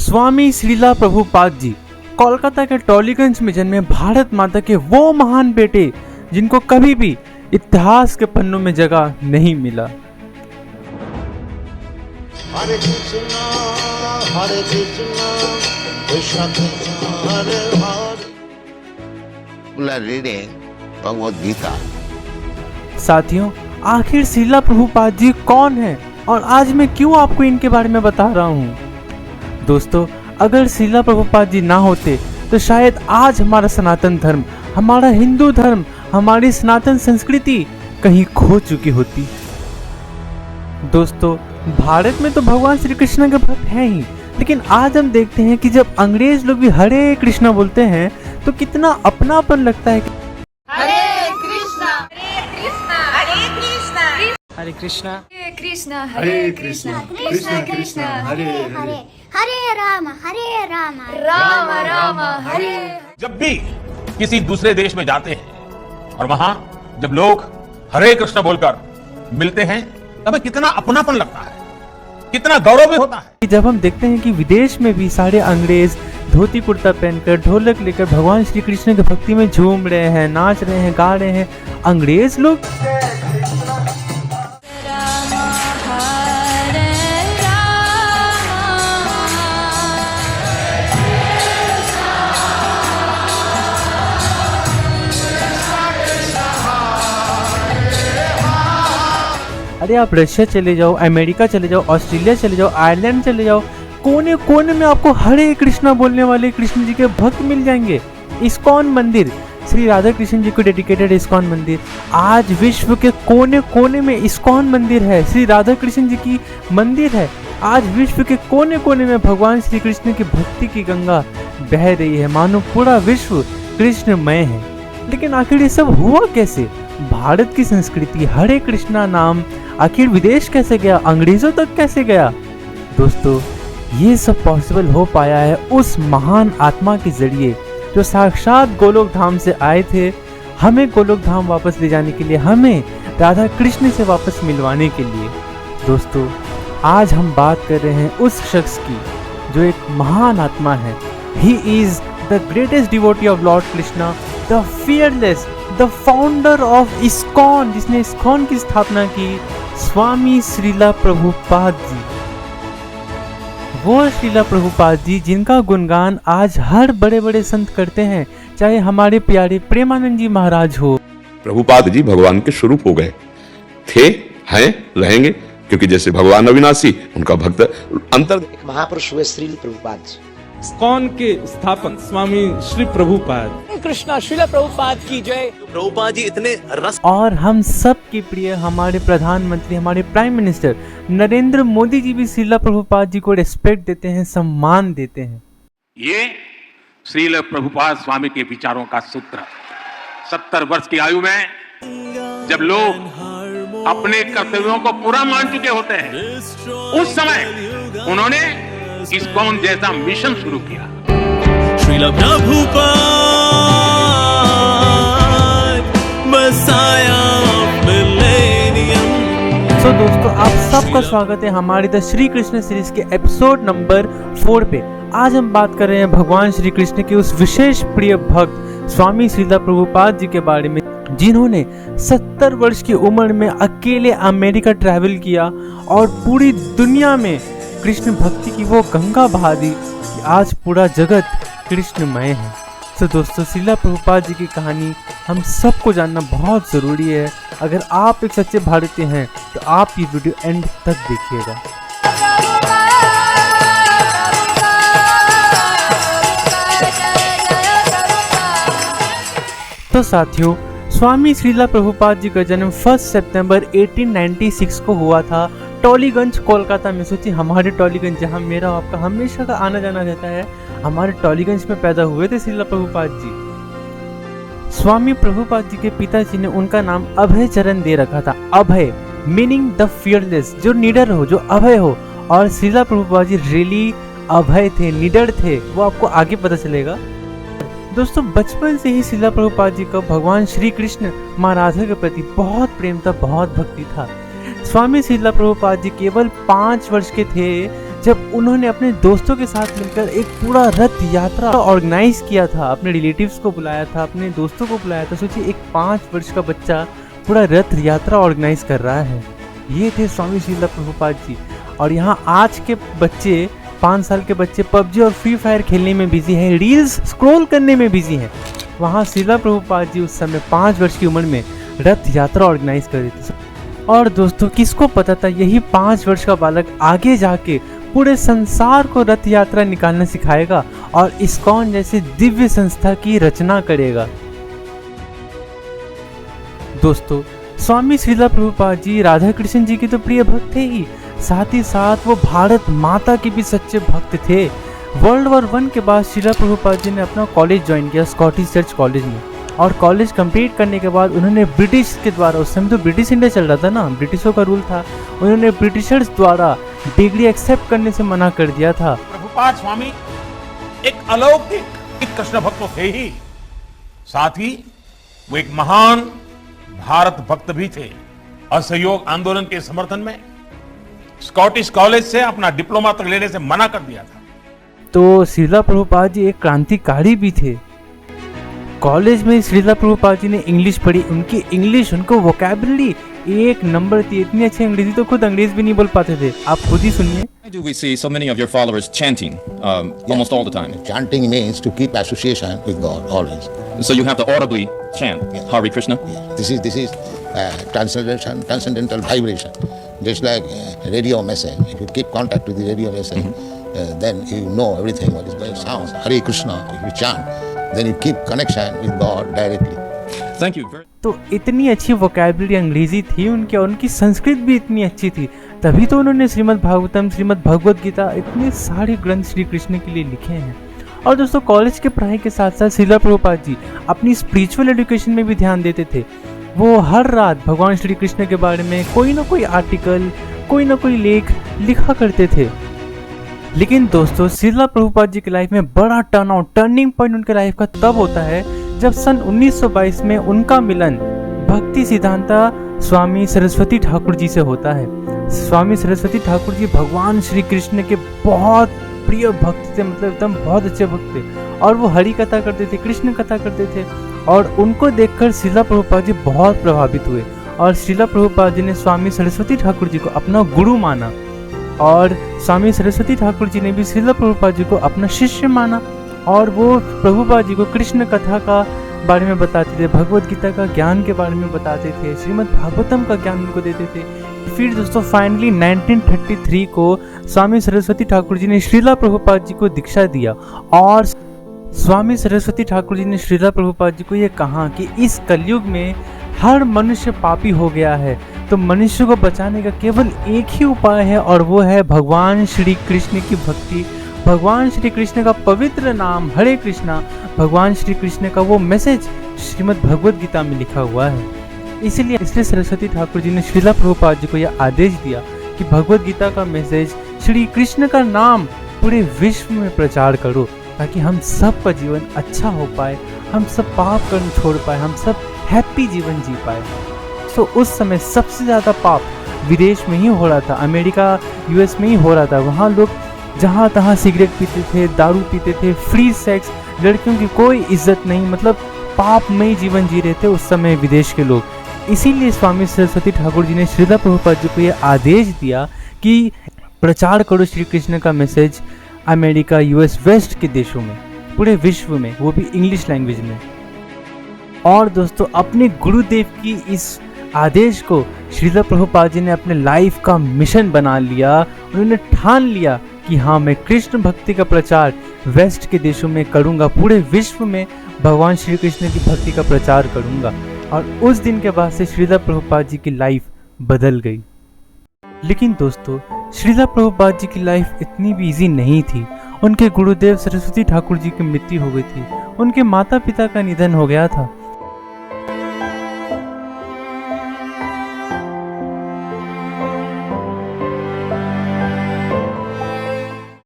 स्वामी श्रीला प्रभुपाद जी कोलकाता के टॉलीगंज में जन्मे भारत माता के वो महान बेटे जिनको कभी भी इतिहास के पन्नों में जगह नहीं मिला। हरे कृष्णा कृष्ण कृष्ण हरे हरे। भगवद गीता। साथियों, आखिर श्रीला प्रभुपाद जी कौन है और आज मैं क्यों आपको इनके बारे में बता रहा हूँ। दोस्तों, अगर श्रीला प्रभुपाद जी ना होते तो शायद आज हमारा सनातन धर्म, हमारा हिंदू धर्म, हमारी सनातन संस्कृति कहीं खो चुकी होती। दोस्तों, भारत में तो भगवान श्री कृष्ण के भक्त हैं ही, लेकिन आज हम देखते हैं कि जब अंग्रेज लोग भी हरे कृष्णा बोलते हैं तो कितना अपनापन लगता है। हरे कृष्णा हरे कृष्णा हरे कृष्णा हरे कृष्णा हरे कृष्णा हरे कृष्णा कृष्ण कृष्ण हरे हरे हरे राम राम राम हरे। जब भी किसी दूसरे देश में जाते हैं और वहां जब लोग हरे कृष्ण बोलकर मिलते हैं तब कितना अपनापन लगता है, कितना गौरव भी होता है। जब हम देखते हैं कि विदेश में भी सारे अंग्रेज धोती कुर्ता पहनकर ढोलक लेकर भगवान श्री कृष्ण की भक्ति में झूम रहे हैं, नाच रहे हैं, गा रहे हैं, अंग्रेज लोग अरे आप रशिया चले जाओ, अमेरिका चले जाओ, ऑस्ट्रेलिया चले जाओ, आयरलैंड चले जाओ, कोने कोने में आपको हरे कृष्णा बोलने वाले कृष्ण जी के भक्त मिल जाएंगे। इस्कॉन मंदिर, श्री राधा कृष्ण जी को डेडिकेटेड इस्कॉन मंदिर, आज विश्व के कोने कोने में इस्कॉन मंदिर है, श्री राधा कृष्ण जी की मंदिर है। आज विश्व के कोने कोने में भगवान श्री कृष्ण की भक्ति की गंगा बह रही है, मानो पूरा विश्व कृष्णमय है। लेकिन आखिर ये सब हुआ कैसे? भारत की संस्कृति, हरे कृष्णा नाम आखिर विदेश कैसे गया, अंग्रेजों तक कैसे गया? दोस्तों, ये सब पॉसिबल हो पाया है उस महान आत्मा के जरिए जो साक्षात गोलोक धाम से आए थे, हमें गोलोक धाम वापस ले जाने के लिए, हमें राधा कृष्ण से वापस मिलवाने के लिए। दोस्तों, आज हम बात कर रहे हैं उस शख्स की जो एक महान आत्मा है। He is the greatest devotee of Lord Krishna, the fearless, the founder of ISKCON, जिसने इस्कॉन की स्थापना की, स्वामी श्रीला प्रभुपाद जी। वो श्रीला प्रभुपाद जी जिनका गुणगान आज हर बड़े बड़े संत करते हैं, चाहे हमारे प्यारे प्रेमानंद जी महाराज हो। प्रभुपाद जी भगवान के स्वरूप हो गए, थे, हैं, रहेंगे, क्योंकि जैसे भगवान अविनाशी, उनका भक्त अंतर। महापुरुष हुए श्रील प्रभुपाद जी, इस्कॉन के स्थापक स्वामी श्री प्रभुपाद। कृष्णा श्रील प्रभुपाद की जय। प्रभुपाद जी इतने रस। और हम सब के प्रिय हमारे प्रधानमंत्री, हमारे प्राइम मिनिस्टर नरेंद्र मोदी जी भी श्रीला प्रभुपाद जी को रिस्पेक्ट देते हैं, सम्मान देते हैं। ये श्रील प्रभुपाद स्वामी के विचारों का सूत्र। 70 वर्ष की आयु में जब लोग अपने कर्तव्यों को पूरा मान चुके होते हैं, उस समय उन्होंने इस्कॉन जैसा मिशन शुरू किया। Srila Prabhupada messiah of millennium. So दोस्तों, आप सबका स्वागत है हमारी द श्री कृष्ण सीरीज के एपिसोड नंबर 4 पे। आज हम बात कर रहे हैं भगवान श्री कृष्ण के उस विशेष प्रिय भक्त स्वामी श्रीला प्रभुपाद जी के बारे में, जिन्होंने 70 वर्ष की उम्र में अकेले अमेरिका ट्रैवल किया और पूरी दुनिया में कृष्ण भक्ति की वो गंगा बहा दी कि आज पूरा जगत कृष्णमय है। तो दोस्तों, श्रीला प्रभुपाद जी की कहानी हम सबको जानना बहुत ज़रूरी है। अगर आप एक सच्चे भारतीय हैं तो आप ये वीडियो एंड तक देखिएगा। तो साथियों, स्वामी श्रीला प्रभुपाद जी का जन्म 1 सितंबर 1896 को हुआ था टॉलीगंज, कोलकाता में। सोचिए, हमारे टॉलीगंज, जहाँ मेरा आपका हमेशा का आना जाना रहता है, हमारे टॉलीगंज में पैदा हुए थे श्रीला प्रभुपाद जी। स्वामी प्रभुपाद जी के पिताजी ने उनका नाम अभय चरण दे रखा था। अभय मीनिंग द फियरलेस, जो निडर हो, जो अभय हो। और श्रीला प्रभुपाद जी रियली अभय थे, निडर थे, वो आपको आगे पता चलेगा। दोस्तों, बचपन से ही श्रीला प्रभुपाद जी का भगवान श्री कृष्ण माँ राधा के प्रति बहुत प्रेम था, बहुत भक्ति था। स्वामी श्रीला प्रभुपाद जी केवल 5 वर्ष के थे जब उन्होंने अपने दोस्तों के साथ मिलकर एक पूरा रथ यात्रा ऑर्गेनाइज किया था, अपने रिलेटिव्स को बुलाया था, अपने दोस्तों को बुलाया था। सोचिए, एक 5 वर्ष का बच्चा पूरा रथ यात्रा ऑर्गेनाइज कर रहा है। ये थे स्वामी श्रीला प्रभुपाद जी। और यहाँ आज के बच्चे, 5 साल के बच्चे पबजी और फ्री फायर खेलने में बिजी हैं, रील्स स्क्रॉल करने में बिजी हैं। वहाँ श्रीला प्रभुपाद जी उस समय 5 वर्ष की उम्र में रथ यात्रा ऑर्गेनाइज कर रहे थे। और दोस्तों, किसको पता था यही 5 वर्ष का बालक आगे जाके पूरे संसार को रथ यात्रा निकालना सिखाएगा और इस्कॉन जैसे दिव्य संस्था की रचना करेगा। दोस्तों, स्वामी श्रीला प्रभुपाद जी राधा कृष्ण जी के तो प्रिय भक्त थे ही, साथ ही साथ वो भारत माता के भी सच्चे भक्त थे। वर्ल्ड वॉर 1 के बाद श्रीला प्रभुपाद जी ने अपना कॉलेज ज्वाइन किया, स्कॉटिश चर्च कॉलेज में। और कॉलेज कंप्लीट करने के बाद उन्होंने ब्रिटिश के द्वारा, उस समय तो ब्रिटिश इंडिया चल रहा था ना, ब्रिटिशों का रूल था, उन्होंने ब्रिटिशर्स द्वारा डिग्री एक्सेप्ट करने से मना कर दिया था। प्रभुपाद स्वामी एक अलौकिक कृष्ण भक्त तो थे ही, साथ ही वो एक महान भारत भक्त भी थे। असहयोग आंदोलन के समर्थन में स्कॉटिश कॉलेज से अपना डिप्लोमा तक लेने से मना कर दिया था। तो श्रीला प्रभुपाद जी एक क्रांतिकारी भी थे। कॉलेज में श्रीला प्रभुपाद जी ने इंग्लिश पढ़ी, उनकी इंग्लिश, उनको वोकैबुलरी 1 नंबर थी। इतनी अच्छी अंग्रेजी तो खुद अंग्रेज भी नहीं बोल पाते थे। आप खुद ही सुनिए। Why do we see so many of your followers chanting almost all the time? Chanting means to keep association with God always. So you have to audibly chant Hare Krishna? This is transcendental vibration. Just like radio message. If you keep contact with the radio message, then you know everything what is going to sound. Hare Krishna, if you chant, then you keep connection with God directly. Thank you. तो इतनी अच्छी vocabulary अंग्रेजी थी उनकी, और उनकी संस्कृत भी इतनी अच्छी थी, तभी तो उन्होंने श्रीमद् भागवतम, श्रीमद् भगवद गीता, इतने सारे ग्रंथ श्री कृष्ण के लिए लिखे हैं। और दोस्तों, कॉलेज के पढ़ाई के साथ साथ श्रीला प्रभुपाद जी अपनी स्पिरिचुअल एजुकेशन में भी ध्यान देते थे। वो हर रात भगवान श्री कृष्ण के बारे में कोई ना कोई आर्टिकल, कोई ना कोई लेख लिखा करते थे। लेकिन दोस्तों, श्रीला प्रभुपाद जी की लाइफ में बड़ा टर्निंग पॉइंट उनके लाइफ का तब होता है जब सन 1922 में उनका मिलन भक्ति सिद्धांता स्वामी सरस्वती ठाकुर जी से होता है। स्वामी सरस्वती ठाकुर जी भगवान श्री कृष्ण के बहुत प्रिय भक्त थे, मतलब एकदम बहुत अच्छे भक्त थे। और वो हरि कथा करते थे, कृष्ण कथा करते थे, और उनको देखकर श्रीला प्रभुपाद जी बहुत प्रभावित हुए। और श्रीला प्रभुपाद जी ने स्वामी सरस्वती ठाकुर जी को अपना गुरु माना, और स्वामी सरस्वती ठाकुर जी ने भी श्रीला प्रभुपाद जी को अपना शिष्य माना। और वो प्रभुपाद जी को कृष्ण कथा का बारे में बताते थे, भगवद गीता का ज्ञान के बारे में बताते थे, श्रीमद् भागवतम का ज्ञान उनको देते थे। फिर दोस्तों, फाइनली 1933 को स्वामी सरस्वती ठाकुर जी ने श्रीला प्रभुपाद जी को दीक्षा दिया। और स्वामी सरस्वती ठाकुर जी ने श्रीला प्रभुपाद जी को ये कहा कि इस कलयुग में हर मनुष्य पापी हो गया है, तो मनुष्य को बचाने का केवल एक ही उपाय है, और वो है भगवान श्री कृष्ण की भक्ति, भगवान श्री कृष्ण का पवित्र नाम हरे कृष्णा, भगवान श्री कृष्ण का वो मैसेज श्रीमद् भगवद गीता में लिखा हुआ है। इसलिए सरस्वती ठाकुर जी ने श्रीला प्रभुपाद जी को यह आदेश दिया कि भगवद गीता का मैसेज, श्री कृष्ण का नाम पूरे विश्व में प्रचार करो, ताकि हम सब का जीवन अच्छा हो पाए, हम सब पाप कर्म छोड़ पाए, हम सब हैप्पी जीवन जी पाए। तो उस समय सबसे ज़्यादा पाप विदेश में ही हो रहा था, अमेरिका यूएस में ही हो रहा था। वहाँ लोग जहाँ तहाँ सिगरेट पीते थे, दारू पीते थे, फ्री सेक्स, लड़कियों की कोई इज्जत नहीं, मतलब पापमय जीवन जी रहे थे उस समय विदेश के लोग। इसीलिए स्वामी सरस्वती ठाकुर जी ने श्रीला प्रभुपाद जी को यह आदेश दिया कि प्रचार करो श्री कृष्ण का मैसेज अमेरिका, यूएस, वेस्ट के देशों में, पूरे विश्व में, वो भी इंग्लिश लैंग्वेज में। और दोस्तों, अपने गुरुदेव की इस आदेश को श्रीला प्रभुपाद जी ने अपने लाइफ का मिशन बना लिया। उन्होंने ठान लिया कि हाँ, मैं कृष्ण भक्ति का प्रचार वेस्ट के देशों में करूँगा, पूरे विश्व में भगवान श्री कृष्ण की भक्ति का प्रचार करूँगा। और उस दिन के बाद से श्रीला प्रभुपाद जी की लाइफ बदल गई। लेकिन दोस्तों, श्रीला प्रभुपाद जी की लाइफ इतनी भी इजी नहीं थी। उनके गुरुदेव सरस्वती ठाकुर जी की मृत्यु हो गई थी, उनके माता पिता का निधन हो गया था।